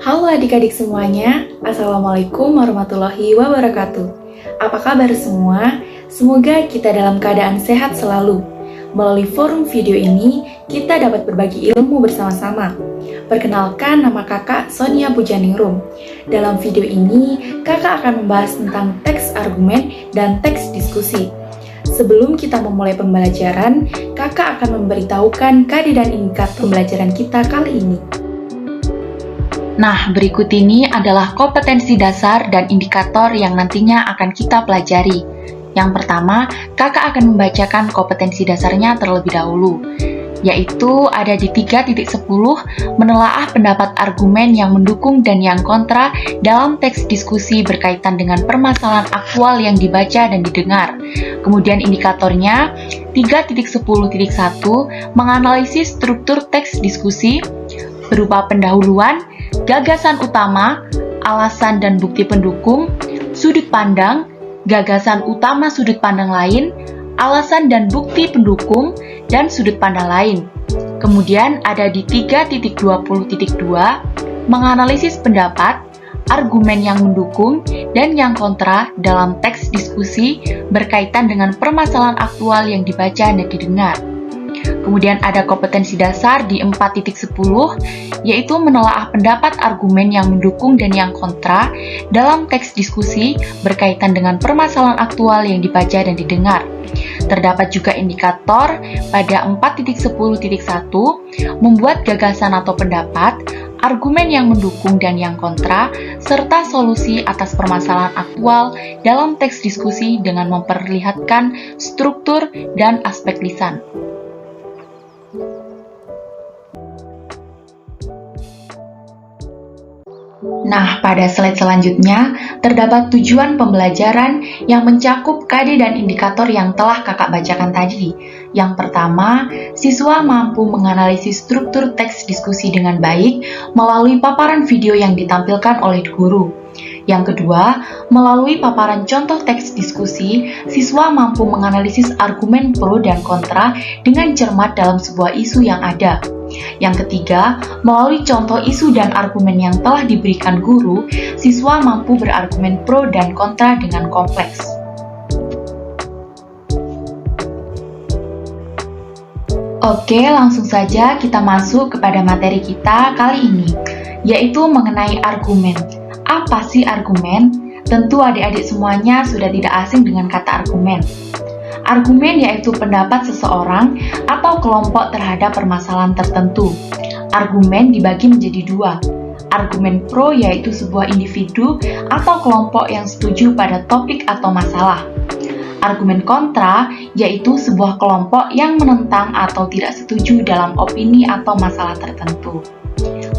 Halo adik-adik semuanya, Assalamualaikum warahmatullahi wabarakatuh. Apa kabar semua? Semoga kita dalam keadaan sehat selalu. Melalui forum video ini, kita dapat berbagi ilmu bersama-sama. Perkenalkan, nama kakak Sonia Pujaningrum. Dalam video ini, kakak akan membahas tentang teks argumen dan teks diskusi. Sebelum kita memulai pembelajaran, kakak akan memberitahukan kode dan indikator pembelajaran kita kali ini. Nah, berikut ini adalah kompetensi dasar dan indikator yang nantinya akan kita pelajari. Yang pertama, kakak akan membacakan kompetensi dasarnya terlebih dahulu, yaitu ada di 3.10, menelaah pendapat argumen yang mendukung dan yang kontra dalam teks diskusi berkaitan dengan permasalahan aktual yang dibaca dan didengar. Kemudian indikatornya 3.10.1, menganalisis struktur teks diskusi berupa pendahuluan, gagasan utama, alasan dan bukti pendukung, sudut pandang, gagasan utama sudut pandang lain, alasan dan bukti pendukung, dan sudut pandang lain. Kemudian ada di 3.20.2, menganalisis pendapat, argumen yang mendukung, dan yang kontra dalam teks diskusi berkaitan dengan permasalahan aktual yang dibaca dan didengar. Kemudian ada kompetensi dasar di 4.10, yaitu menelaah pendapat argumen yang mendukung dan yang kontra dalam teks diskusi berkaitan dengan permasalahan aktual yang dibaca dan didengar. Terdapat juga indikator pada 4.10.1, membuat gagasan atau pendapat, argumen yang mendukung dan yang kontra, serta solusi atas permasalahan aktual dalam teks diskusi dengan memperlihatkan struktur dan aspek lisan. Nah, pada slide selanjutnya, terdapat tujuan pembelajaran yang mencakup kode dan indikator yang telah kakak bacakan tadi. Yang pertama, siswa mampu menganalisis struktur teks diskusi dengan baik melalui paparan video yang ditampilkan oleh guru. Yang kedua, melalui paparan contoh teks diskusi, siswa mampu menganalisis argumen pro dan kontra dengan cermat dalam sebuah isu yang ada. Yang ketiga, melalui contoh isu dan argumen yang telah diberikan guru, siswa mampu berargumen pro dan kontra dengan kompleks. Oke, langsung saja kita masuk kepada materi kita kali ini, yaitu mengenai argumen. Apa sih argumen? Tentu adik-adik semuanya sudah tidak asing dengan kata argumen. Argumen yaitu pendapat seseorang atau kelompok terhadap permasalahan tertentu. Argumen dibagi menjadi dua. Argumen pro yaitu sebuah individu atau kelompok yang setuju pada topik atau masalah. Argumen kontra yaitu sebuah kelompok yang menentang atau tidak setuju dalam opini atau masalah tertentu.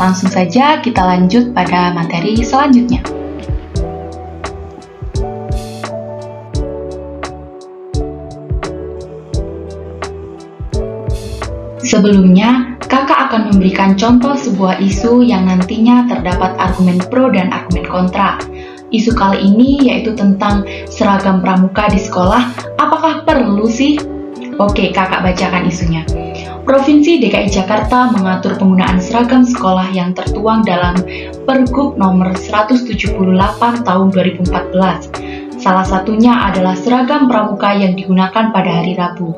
Langsung saja kita lanjut pada materi selanjutnya. Sebelumnya, kakak akan memberikan contoh sebuah isu yang nantinya terdapat argumen pro dan argumen kontra. Isu kali ini yaitu tentang seragam pramuka di sekolah. Apakah perlu sih? Oke, kakak bacakan isunya. Provinsi DKI Jakarta mengatur penggunaan seragam sekolah yang tertuang dalam Pergub nomor 178 tahun 2014. Salah satunya adalah seragam pramuka yang digunakan pada hari Rabu.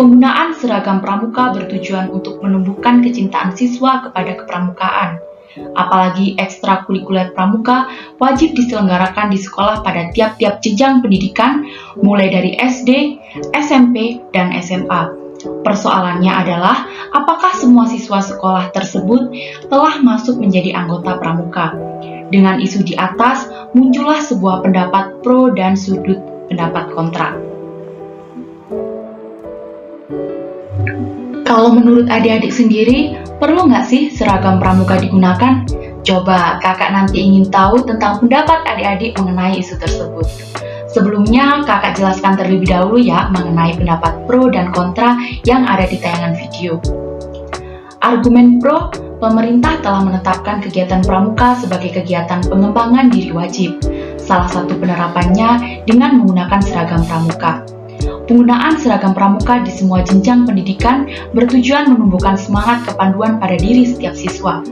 Penggunaan seragam pramuka bertujuan untuk menumbuhkan kecintaan siswa kepada kepramukaan. Apalagi ekstrakurikuler pramuka wajib diselenggarakan di sekolah pada tiap-tiap jenjang pendidikan, mulai dari SD, SMP, dan SMA. Persoalannya adalah, apakah semua siswa sekolah tersebut telah masuk menjadi anggota pramuka? Dengan isu di atas, muncullah sebuah pendapat pro dan sudut pendapat kontra. Kalau menurut adik-adik sendiri, perlu nggak sih seragam pramuka digunakan? Coba kakak nanti ingin tahu tentang pendapat adik-adik mengenai isu tersebut. Sebelumnya, kakak jelaskan terlebih dahulu ya mengenai pendapat pro dan kontra yang ada di tayangan video. Argumen pro, pemerintah telah menetapkan kegiatan pramuka sebagai kegiatan pengembangan diri wajib. Salah satu penerapannya dengan menggunakan seragam pramuka. Penggunaan seragam pramuka di semua jenjang pendidikan bertujuan menumbuhkan semangat kepanduan pada diri setiap siswa.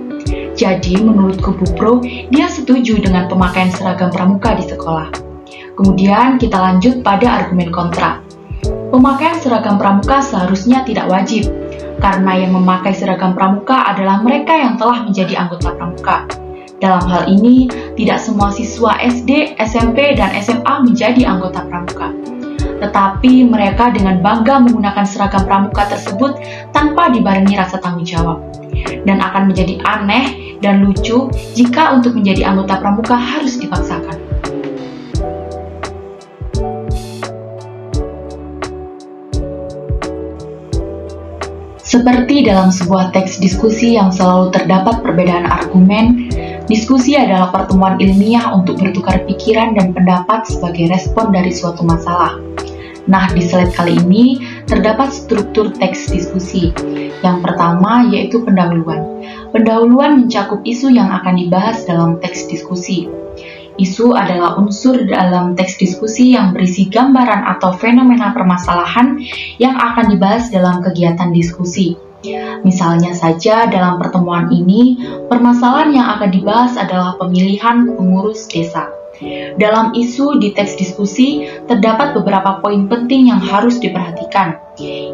Jadi, menurut Kubu Pro, dia setuju dengan pemakaian seragam pramuka di sekolah. Kemudian, kita lanjut pada argumen kontra. Pemakaian seragam pramuka seharusnya tidak wajib, karena yang memakai seragam pramuka adalah mereka yang telah menjadi anggota pramuka. Dalam hal ini, tidak semua siswa SD, SMP, dan SMA menjadi anggota pramuka. Tetapi mereka dengan bangga menggunakan seragam pramuka tersebut tanpa dibarengi rasa tanggung jawab. Dan akan menjadi aneh dan lucu jika untuk menjadi anggota pramuka harus dipaksakan. Seperti dalam sebuah teks diskusi yang selalu terdapat perbedaan argumen, diskusi adalah pertemuan ilmiah untuk bertukar pikiran dan pendapat sebagai respon dari suatu masalah. Nah, di slide kali ini terdapat struktur teks diskusi. Yang pertama yaitu pendahuluan. Pendahuluan mencakup isu yang akan dibahas dalam teks diskusi. Isu adalah unsur dalam teks diskusi yang berisi gambaran atau fenomena permasalahan yang akan dibahas dalam kegiatan diskusi. Misalnya saja dalam pertemuan ini, permasalahan yang akan dibahas adalah pemilihan pengurus desa. Dalam isu di teks diskusi, terdapat beberapa poin penting yang harus diperhatikan,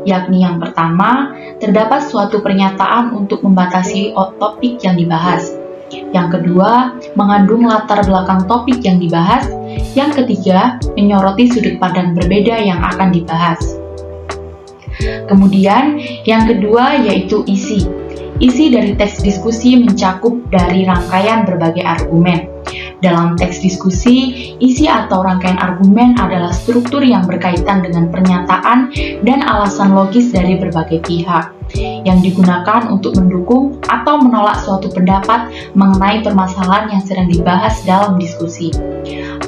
yakni yang pertama, terdapat suatu pernyataan untuk membatasi topik yang dibahas. Yang kedua, mengandung latar belakang topik yang dibahas. Yang ketiga, menyoroti sudut pandang berbeda yang akan dibahas. Kemudian, yang kedua yaitu isi. Isi dari teks diskusi mencakup dari rangkaian berbagai argumen. Dalam teks diskusi, isi atau rangkaian argumen adalah struktur yang berkaitan dengan pernyataan dan alasan logis dari berbagai pihak yang digunakan untuk mendukung atau menolak suatu pendapat mengenai permasalahan yang sedang dibahas dalam diskusi.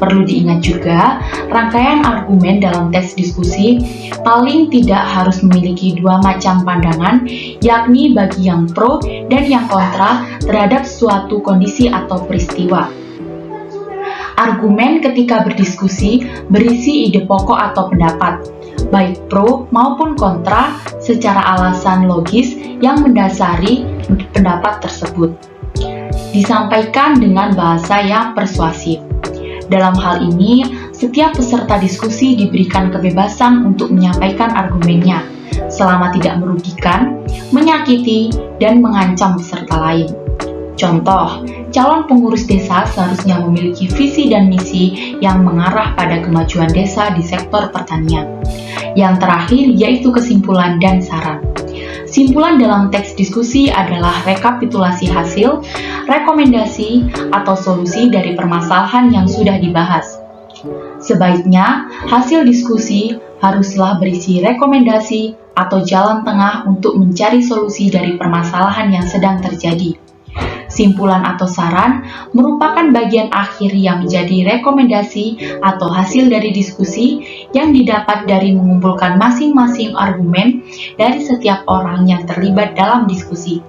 Perlu diingat juga, rangkaian argumen dalam teks diskusi paling tidak harus memiliki dua macam pandangan, yakni bagi yang pro dan yang kontra terhadap suatu kondisi atau peristiwa. Argumen ketika berdiskusi berisi ide pokok atau pendapat, baik pro maupun kontra secara alasan logis yang mendasari pendapat tersebut. Disampaikan dengan bahasa yang persuasif. Dalam hal ini, setiap peserta diskusi diberikan kebebasan untuk menyampaikan argumennya, selama tidak merugikan, menyakiti, dan mengancam peserta lain. Contoh, calon pengurus desa seharusnya memiliki visi dan misi yang mengarah pada kemajuan desa di sektor pertanian. Yang terakhir yaitu kesimpulan dan saran. Simpulan dalam teks diskusi adalah rekapitulasi hasil, rekomendasi, atau solusi dari permasalahan yang sudah dibahas. Sebaiknya, hasil diskusi haruslah berisi rekomendasi atau jalan tengah untuk mencari solusi dari permasalahan yang sedang terjadi. Simpulan atau saran merupakan bagian akhir yang menjadi rekomendasi atau hasil dari diskusi yang didapat dari mengumpulkan masing-masing argumen dari setiap orang yang terlibat dalam diskusi.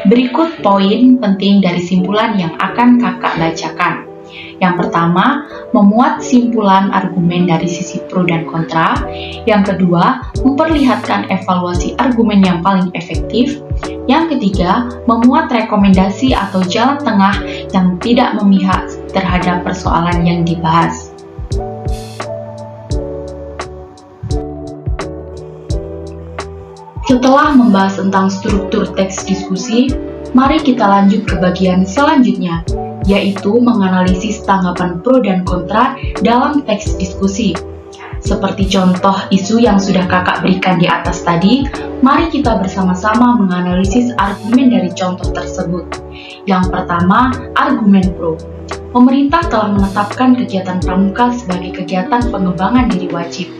Berikut poin penting dari simpulan yang akan kakak bacakan. Yang pertama, memuat simpulan argumen dari sisi pro dan kontra. Yang kedua, memperlihatkan evaluasi argumen yang paling efektif. Yang ketiga, memuat rekomendasi atau jalan tengah yang tidak memihak terhadap persoalan yang dibahas. Setelah membahas tentang struktur teks diskusi, mari kita lanjut ke bagian selanjutnya, yaitu menganalisis tanggapan pro dan kontra dalam teks diskusi. Seperti contoh isu yang sudah kakak berikan di atas tadi, mari kita bersama-sama menganalisis argumen dari contoh tersebut. Yang pertama, argumen pro. Pemerintah telah menetapkan kegiatan pramuka sebagai kegiatan pengembangan diri wajib.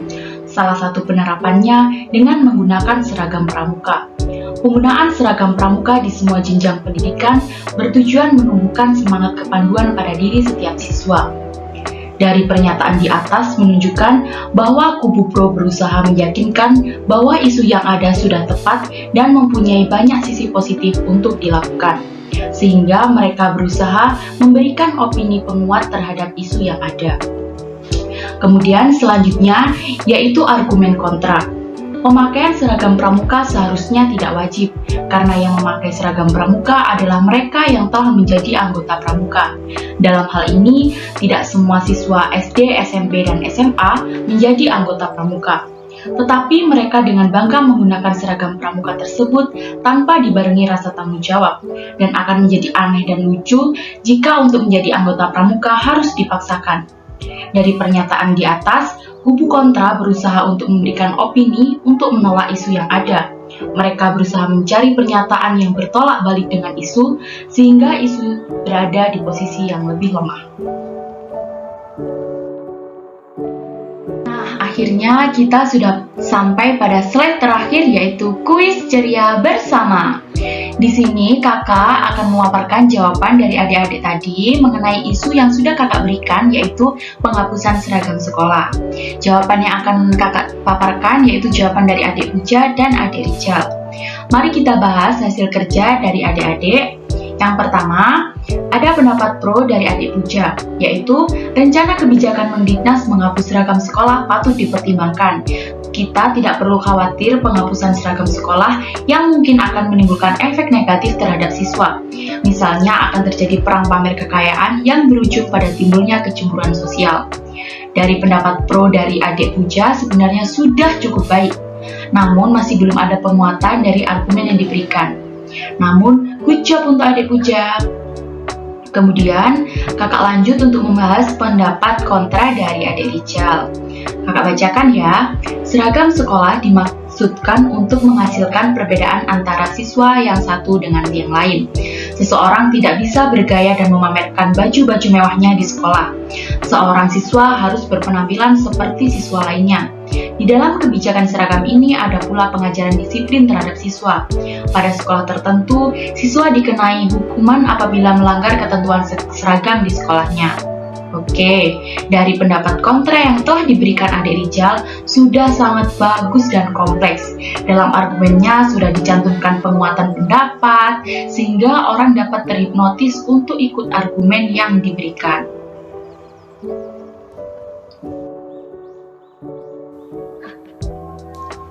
Salah satu penerapannya dengan menggunakan seragam pramuka. Penggunaan seragam pramuka di semua jenjang pendidikan bertujuan menumbuhkan semangat kepanduan pada diri setiap siswa. Dari pernyataan di atas menunjukkan bahwa kubu pro berusaha meyakinkan bahwa isu yang ada sudah tepat dan mempunyai banyak sisi positif untuk dilakukan, sehingga mereka berusaha memberikan opini penguat terhadap isu yang ada. Kemudian selanjutnya yaitu argumen kontra. Pemakaian seragam pramuka seharusnya tidak wajib, karena yang memakai seragam pramuka adalah mereka yang telah menjadi anggota pramuka. Dalam hal ini, tidak semua siswa SD, SMP, dan SMA menjadi anggota pramuka. Tetapi mereka dengan bangga menggunakan seragam pramuka tersebut tanpa dibarengi rasa tanggung jawab, dan akan menjadi aneh dan lucu jika untuk menjadi anggota pramuka harus dipaksakan. Dari pernyataan di atas, kubu kontra berusaha untuk memberikan opini untuk menolak isu yang ada. Mereka berusaha mencari pernyataan yang bertolak balik dengan isu, sehingga isu berada di posisi yang lebih lemah. Nah, akhirnya kita sudah sampai pada slide terakhir, yaitu kuis ceria bersama. Di sini kakak akan memaparkan jawaban dari adik-adik tadi mengenai isu yang sudah kakak berikan, yaitu penghapusan seragam sekolah. Jawaban yang akan kakak paparkan yaitu jawaban dari adik Puja dan adik Rijal. Mari kita bahas hasil kerja dari adik-adik. Yang pertama, ada pendapat pro dari adik Puja, yaitu rencana kebijakan Mendiknas menghapus seragam sekolah patut dipertimbangkan. Kita tidak perlu khawatir penghapusan seragam sekolah yang mungkin akan menimbulkan efek negatif terhadap siswa. Misalnya akan terjadi perang pamer kekayaan yang berujung pada timbulnya kecemburuan sosial. Dari pendapat pro dari adik Puja sebenarnya sudah cukup baik, namun masih belum ada penguatan dari argumen yang diberikan. Namun, good job untuk adik Puja. Kemudian, kakak lanjut untuk membahas pendapat kontra dari adik Rijal. Kakak bacakan ya. Seragam sekolah dimaksudkan untuk menghasilkan perbedaan antara siswa yang satu dengan yang lain. Seseorang tidak bisa bergaya dan memamerkan baju-baju mewahnya di sekolah. Seorang siswa harus berpenampilan seperti siswa lainnya. Di dalam kebijakan seragam ini ada pula pengajaran disiplin terhadap siswa. Pada sekolah tertentu, siswa dikenai hukuman apabila melanggar ketentuan seragam di sekolahnya. Oke, dari pendapat kontra yang telah diberikan adik Rijal sudah sangat bagus dan kompleks. Dalam argumennya sudah dicantumkan penguatan pendapat, sehingga orang dapat terhipnotis untuk ikut argumen yang diberikan.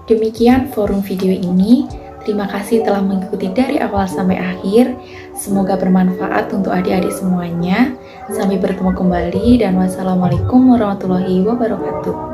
Demikian forum video ini. Terima kasih telah mengikuti dari awal sampai akhir. Semoga bermanfaat untuk adik-adik semuanya. Sampai bertemu kembali dan wassalamualaikum warahmatullahi wabarakatuh.